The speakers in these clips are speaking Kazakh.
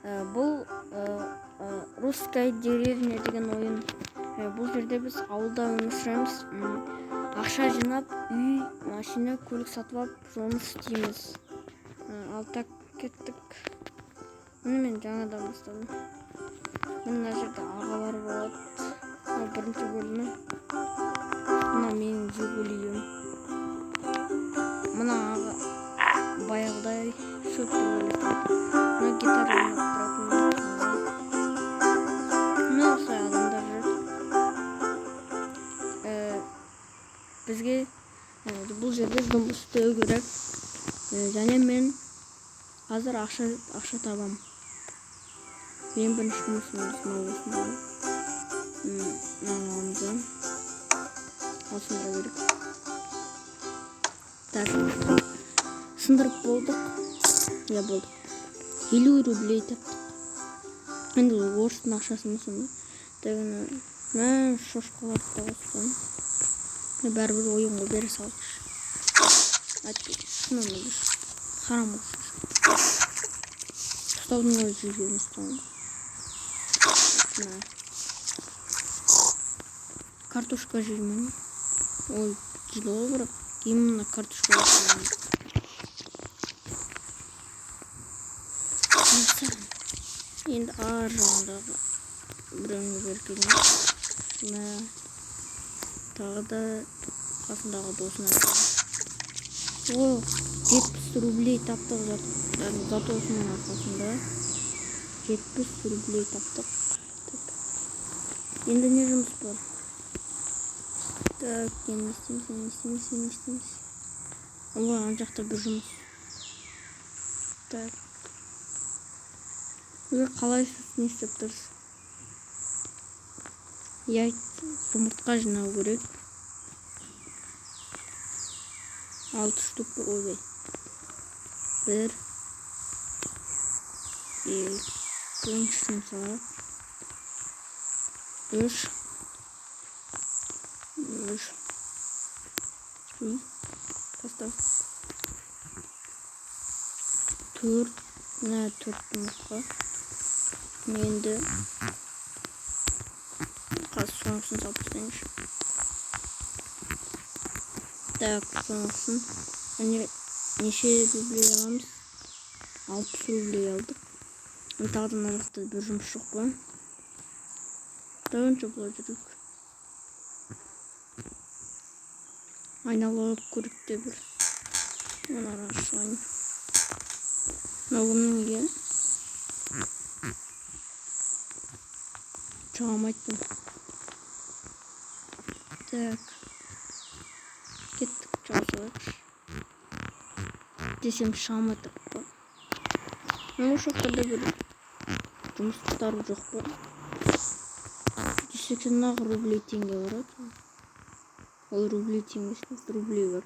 Бұл русская деревня деген ойын. Бұл жерде біз ауылда өмір сүреміз. Ақша жинап, үй, машина, көлік сатып алып, жұмыс істейміз. Ал так кеттік. Мен жаңадан бастадым. Мына жерде ағалар болады. Бірінші бөлімі. Мына менің Жигулиім. Мына аға баяғыдай шөп бөледі. Мына гитара ойнап тұратын. Мына осылай адамдар жүр. Бізге бұл жерде жұмыс істеу керек. Және мен қазір ақша табам. Ең бірінші жұмысым осында. Аламыздан осындыра керек. Так, сындырып болдық. Я болдық. 50 рублей таптық. Енді орыстың ақшасын сонда. Мен шошқаларды да қостым. Бәрібір ойынға бере салғыш. Айтпайды. Шынымен де харам болсын. Ұстаудың өзі жүрген ұстауын. Картошка жеймін. Ой, жидол бірақ. Именно картошка жеймін. Енді ар жағындағы біреуіне беркелеймін. Тағы да қасындағы досына айтамын. 70 рублей таптық зато осының арқасында. 70 рублей таптық. Енді не жұмыс бар? Так, енді істейміз. Ой, ана жақта бір жұмыс. Так. Қалайсыз, не істеп тұрсыз? Жұмыртқа жинау керек. 6 штук ойбай. 1 2 жұмсақ. 3 Тастау. 4 жұмыртқа. Енді сонысын салып тастайыншы. Так, сонысын. Неше рублей аламыз? 60 рублей алдық. Тағыдан арақта бір жұмыс жоқ па? Дәуінше бұлай жүрік. Айналып көрікте бір. Оны араға шығайын. Мынау кімнің? Чағамайттым. Так. Кеттік жазылайықшы. Десем шаматып па. Мен ошаққада бір жұмыстары жоқ па. 180 рублей теңге барады. Ол рублей теңгесін рублей бар.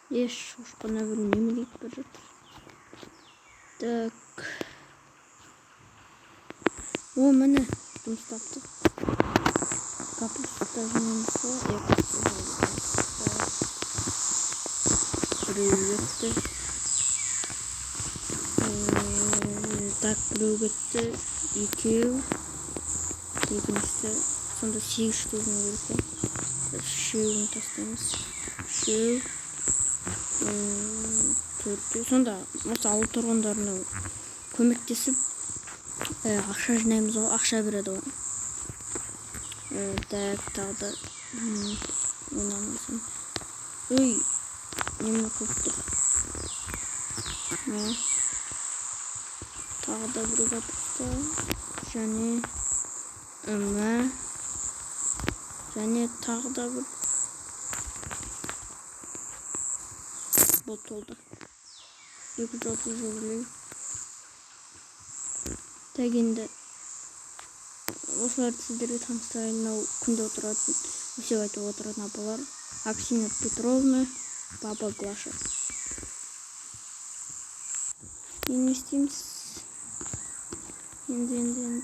Ошаққана бір немелейді бір жатыр. Так. Міне. Жұмыс таптық. Капуста жинаймыз ба? Біреу кетті. Так, біреу кетті. Екеу. Екіншісі. Сонда 8 штугын керек. Үшеуін тастаймыз. Үшеу. Төртеу. Сонда осы ауыл тұрғындарына көмектесіп ақша жинаймыз ғой, ақша береді ғой. Так, тағы да ойнамасын. Ой, неме көп тұр. Тағы да бір капуста. Және тағы да бір ботолда. 230 рублей. Так, енді осыларды сіздерге таныстырайын. Мынау күнде отыратын, өсеп айтып отыратын апалар. Аксина Петровна, папа Глаша. Не істейміз? Енді.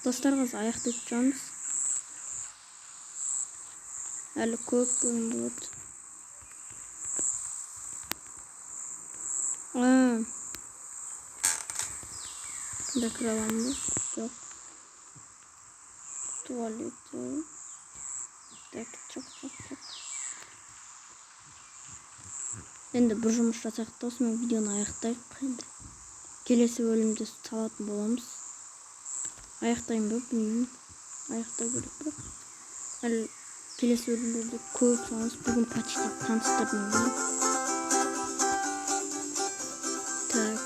Достарға аяқты тұтамыз. Әлі көп бөлім болады. Aa. Bunda kıra var mı? Yok. Tuvaleti. Çok. Endi bir жұмыс жасақ та осымен видеоны аяқтайық енді. Келесі бөлімде салатын боламыз. Аяқтайын ба білмеймін. Аяқтай керек бірақ. Әлі келесі бөлімдерде көп саламыз. Бүгін почти таныстырдым ғой. Так.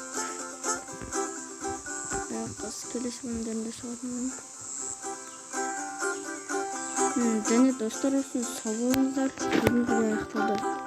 Аяқтасы келесі бөлімдерінде салатын. Және достар, осыны сау болыңыздар. Бүгін аяқталды.